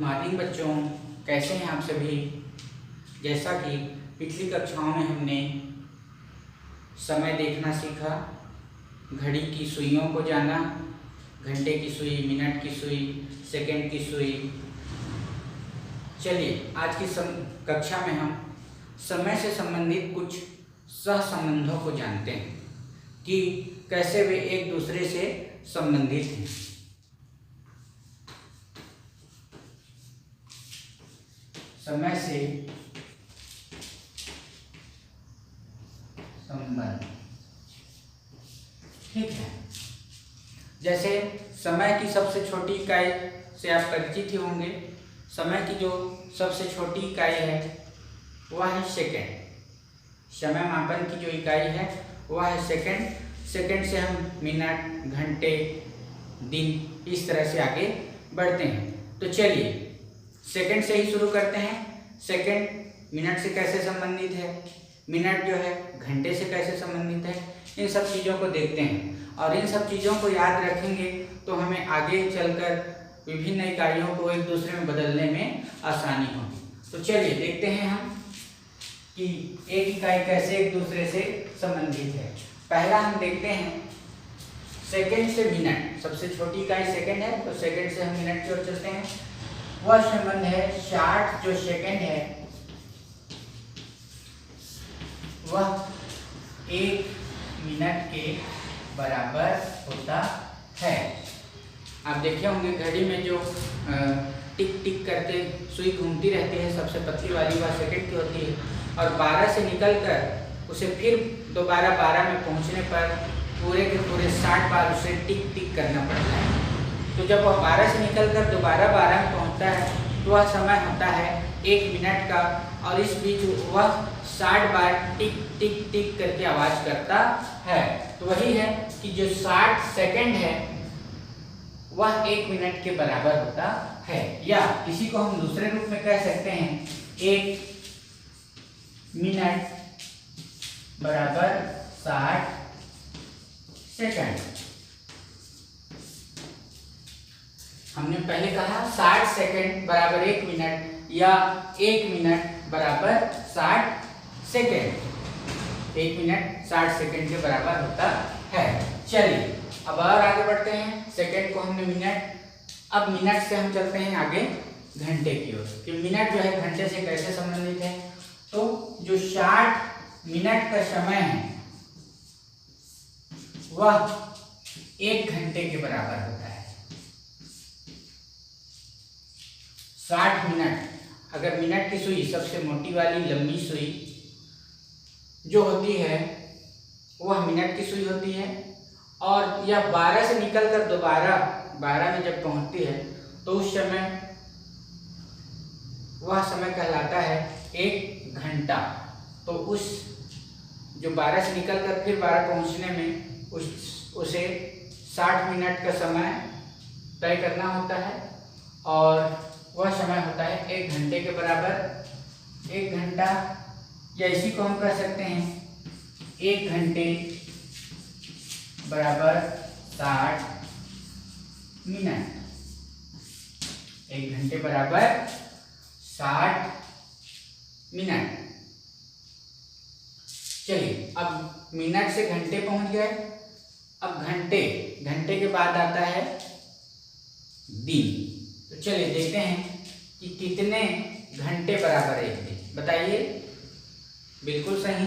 Morning बच्चों, कैसे हैं आप सभी। जैसा कि पिछली कक्षाओं में हमने समय देखना सीखा, घड़ी की सुइयों को जाना, घंटे की सुई, मिनट की सुई, सेकंड की सुई। चलिए आज की कक्षा में हम समय से संबंधित कुछ सहसंबंधों को जानते हैं कि कैसे वे एक दूसरे से संबंधित हैं। समय से संबंध, ठीक है। जैसे समय की सबसे छोटी इकाई से आप परिचित ही होंगे। समय की जो सबसे छोटी इकाई है वह है सेकंड। समय मापन की जो इकाई है वह है सेकंड। सेकंड से हम मिनट, घंटे, दिन, इस तरह से आगे बढ़ते हैं। तो चलिए सेकंड से ही शुरू करते हैं। सेकंड मिनट से कैसे संबंधित है, मिनट जो है घंटे से कैसे संबंधित है, इन सब चीज़ों को देखते हैं। और इन सब चीज़ों को याद रखेंगे तो हमें आगे चलकर विभिन्न इकाइयों को एक दूसरे में बदलने में आसानी होगी। तो चलिए देखते हैं हम कि एक इकाई कैसे एक दूसरे से संबंधित है। पहला हम देखते हैं सेकंड से मिनट। सबसे छोटी इकाई सेकंड है, तो सेकंड से हम मिनट की ओर चलते हैं। वह संबंध है 60 जो सेकंड है वह 1 मिनट के बराबर होता है। आप देखे होंगे घड़ी में जो टिक टिक करते सुई घूमती रहती है, सबसे पतली वाली वह सेकंड की होती है। और 12 से निकलकर उसे फिर दोबारा 12 में पहुंचने पर पूरे के पूरे 60 बार उसे टिक टिक करना पड़ता है। तो जब वह 12 से निकलकर दोबारा 12 में पहुंचता है तो वह समय होता है 1 मिनट का। और इस बीच वह 60 बार टिक टिक टिक करके आवाज करता है। तो वही है कि जो 60 सेकंड है वह 1 मिनट के बराबर होता है। या इसी को हम दूसरे रूप में कह सकते हैं 1 मिनट बराबर 60 सेकंड। हमने पहले कहा 60 सेकंड बराबर 1 मिनट या 1 मिनट बराबर 60 सेकंड। 1 मिनट 60 सेकंड के बराबर होता है। चलिए अब और आगे बढ़ते हैं। सेकंड को हमने मिनट, अब मिनट से हम चलते हैं आगे घंटे की ओर कि मिनट जो है घंटे से कैसे संबंधित है। तो जो 60 मिनट का समय है वह 1 घंटे के बराबर होता है। 60 मिनट, अगर मिनट की सुई सबसे मोटी वाली लंबी सुई जो होती है वह मिनट की सुई होती है, और यह 12 से निकलकर दोबारा 12 में जब पहुंचती है तो उस समय वह समय कहलाता है 1 घंटा। तो उस जो 12 से निकलकर फिर 12 पहुंचने में उसे 60 मिनट का समय तय करना होता है, और वह समय होता है 1 घंटे के बराबर। 1 घंटा, या इसी को हम कह सकते हैं 1 घंटे बराबर 60 मिनट। 1 घंटे बराबर 60 मिनट। चलिए अब मिनट से घंटे पहुंच गए। अब घंटे, घंटे के बाद आता है दिन। तो चलिए देखते हैं कि कितने घंटे बराबर एक दिन। बताइए, बिल्कुल सही,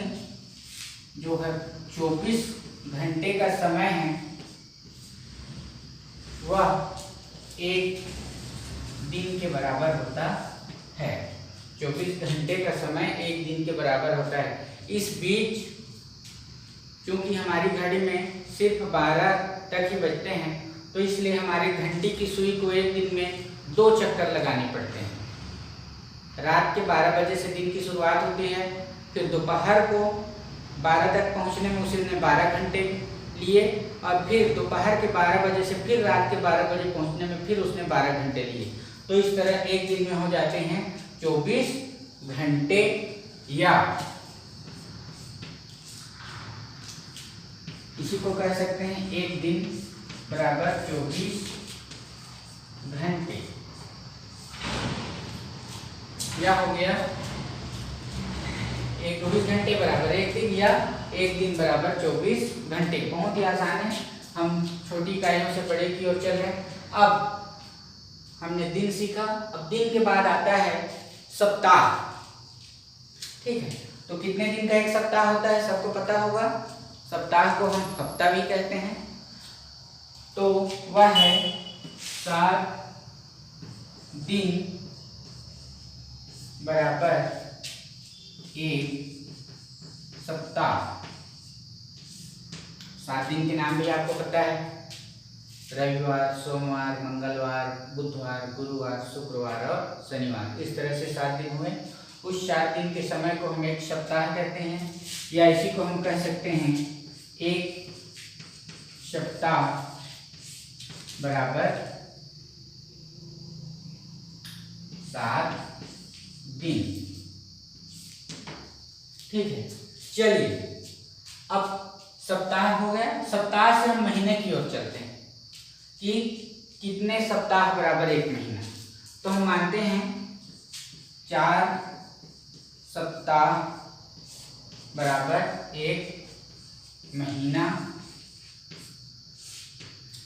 जो है 24 घंटे का समय है वह 1 दिन के बराबर होता है। 24 घंटे का समय 1 दिन के बराबर होता है। इस बीच चूंकि हमारी घड़ी में सिर्फ 12 तक ही बजते हैं, तो इसलिए हमारे घंटी की सुई को एक दिन में 2 चक्कर लगाने पड़ते हैं। रात के 12 बजे से दिन की शुरुआत होती है, फिर दोपहर को 12 तक पहुंचने में उसने 12 घंटे लिए, और फिर दोपहर के 12 बजे से फिर रात के 12 बजे पहुंचने में फिर उसने 12 घंटे लिए। तो इस तरह एक दिन में हो जाते हैं 24 घंटे, या इसी को कह सकते हैं 1 दिन बराबर 24 घंटे। या हो गया 24 घंटे बराबर एक दिन, या एक दिन बराबर 24 घंटे। बहुत ही आसान है, हम छोटी इकाइयों से बड़े की ओर चल रहे हैं। अब हमने दिन सीखा, अब दिन के बाद आता है सप्ताह। ठीक है, तो कितने दिन का एक सप्ताह होता है सबको पता होगा। सप्ताह को हम हफ्ता भी कहते हैं। तो वह है 7 दिन बराबर एक सप्ताह। 7 दिन के नाम भी आपको पता है, रविवार, सोमवार, मंगलवार, बुधवार, गुरुवार, शुक्रवार और शनिवार। इस तरह से 7 दिन हुए। उस 7 दिन के समय को हम एक सप्ताह कहते हैं, या इसी को हम कह सकते हैं एक सप्ताह बराबर 7 दिन। ठीक है, चलिए अब सप्ताह हो गया। सप्ताह से हम महीने की ओर चलते हैं कि कितने सप्ताह बराबर एक महीना। तो हम मानते हैं 4 सप्ताह बराबर एक महीना।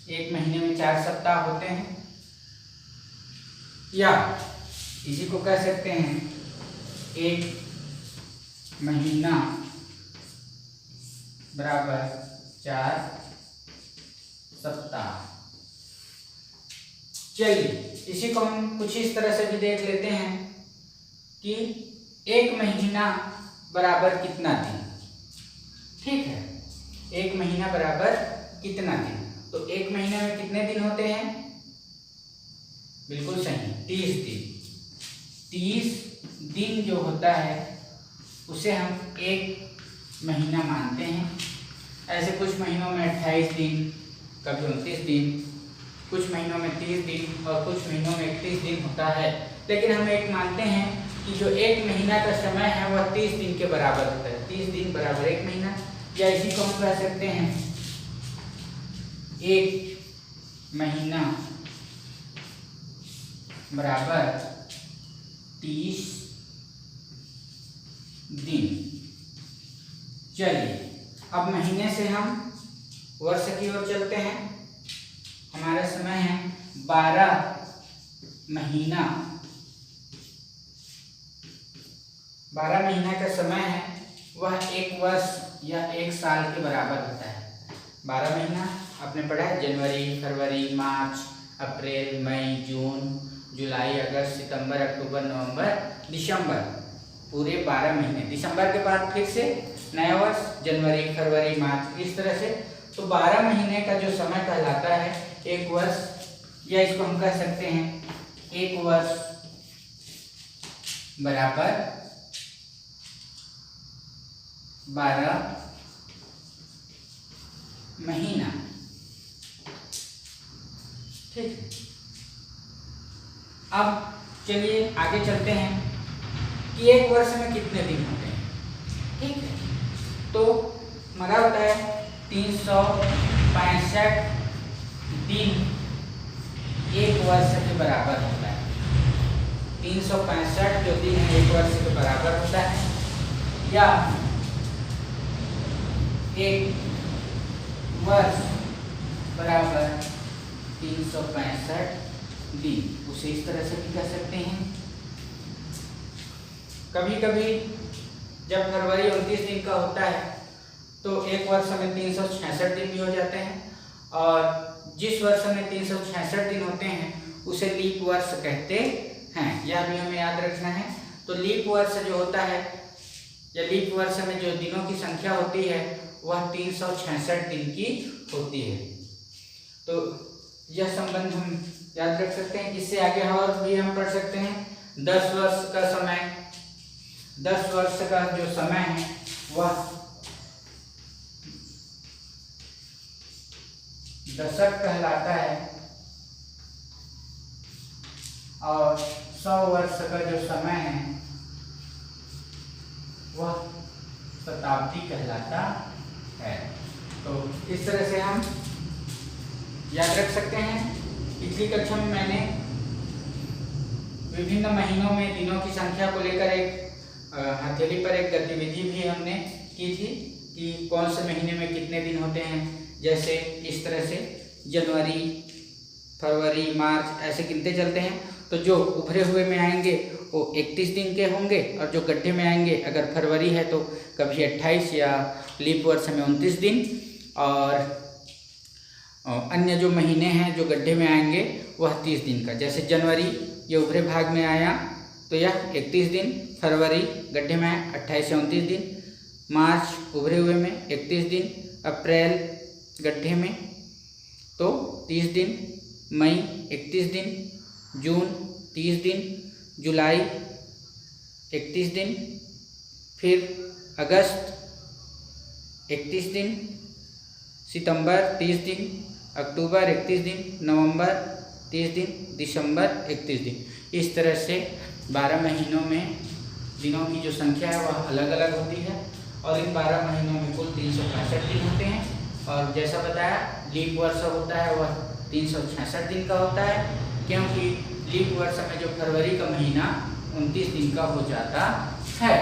एक महीने में 4 सप्ताह होते हैं, या इसी को कह सकते हैं एक महीना बराबर 4 सप्ताह। चलिए इसी को हम कुछ इस तरह से भी देख लेते हैं कि एक महीना बराबर कितना दिन। ठीक है, एक महीना बराबर कितना दिन। तो एक महीने में कितने दिन होते हैं? बिल्कुल सही, 30 दिन। 30 दिन जो होता है उसे हम एक महीना मानते हैं। ऐसे कुछ महीनों में 28 दिन, कभी 29 दिन, कुछ महीनों में 30 दिन और कुछ महीनों में 31 दिन होता है। लेकिन हम एक मानते हैं कि जो एक महीना का समय है वह 30 दिन के बराबर होता है। 30 दिन बराबर एक महीना, या इसी को हम कह सकते हैं एक महीना बराबर 30 दिन। चलिए अब महीने से हम वर्ष की ओर चलते हैं। हमारा समय है 12 महीना। 12 महीना का समय है वह एक वर्ष या एक साल के बराबर होता है। 12 महीना आपने पढ़ा है, जनवरी, फरवरी, मार्च, अप्रैल, मई, जून, जुलाई, अगस्त, सितंबर, अक्टूबर, नवंबर, दिसंबर, पूरे 12 महीने। दिसंबर के बाद फिर से नया वर्ष, जनवरी, फरवरी, मार्च, इस तरह से। तो 12 महीने का जो समय कहलाता है एक वर्ष, या इसको हम कह सकते हैं एक वर्ष बराबर 12 महीना। ठीक है, अब चलिए आगे चलते हैं कि एक वर्ष में कितने दिन होते हैं। ठीक है, तो हमारा होता है 365 दिन एक वर्ष के बराबर होता है। 365 जो दिन है एक वर्ष के बराबर होता है, या एक वर्ष बराबर 365 दिन। उसे इस तरह से भी कह सकते हैं। कभी कभी जब फरवरी 29 दिन का होता है तो एक वर्ष में 366 दिन भी हो जाते हैं, और जिस वर्ष में 366 दिन होते हैं उसे लीप वर्ष कहते हैं। यह भी हमें याद रखना है। तो लीप वर्ष जो होता है, या लीप वर्ष में जो दिनों की संख्या होती है वह 366 दिन की होती है। तो यह संबंध हम याद रख सकते हैं। इससे आगे और भी हम पढ़ सकते हैं 10 वर्ष का समय। 10 वर्ष का जो समय है वह दशक कहलाता है, और 100 वर्ष का जो समय है वह शताब्दी कहलाता है। तो इस तरह से हम याद रख सकते हैं। पिछली कक्षा में मैंने विभिन्न महीनों में दिनों की संख्या को लेकर एक हथेली पर एक गतिविधि भी हमने की थी कि कौन से महीने में कितने दिन होते हैं। जैसे इस तरह से जनवरी, फरवरी, मार्च ऐसे गिनते चलते हैं। तो जो उभरे हुए में आएंगे वो 31 दिन के होंगे, और जो गड्ढे में आएंगे, अगर फरवरी है तो कभी 28 या लीप वर्ष में 29 दिन, और अन्य जो महीने हैं जो गड्ढे में आएंगे वह 30 दिन का। जैसे जनवरी ये उभरे भाग में आया तो यह 31 दिन, फरवरी गड्ढे में आया 28 से 29 दिन, मार्च उभरे हुए में 31 दिन, अप्रैल गड्ढे में तो 30 दिन, मई 31 दिन, जून 30 दिन, जुलाई 31 दिन, फिर अगस्त 31 दिन, सितंबर 30 दिन, अक्टूबर 31 दिन, नवंबर 30 दिन, दिसंबर 31 दिन। इस तरह से 12 महीनों में दिनों की जो संख्या है वह अलग अलग होती है, और इन 12 महीनों में कुल 365 दिन होते हैं। और जैसा बताया लीप वर्ष होता है वह 366 दिन का होता है, क्योंकि लीप वर्ष में जो फरवरी का महीना 29 दिन का हो जाता है।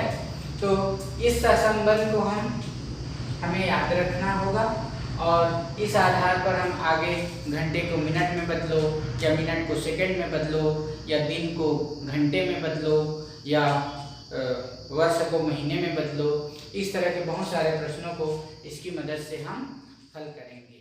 तो इस सहसंबंध को हमें याद रखना होगा, और इस आधार पर हम आगे घंटे को मिनट में बदलो, या मिनट को सेकंड में बदलो, या दिन को घंटे में बदलो, या वर्ष को महीने में बदलो, इस तरह के बहुत सारे प्रश्नों को इसकी मदद से हम हल करेंगे।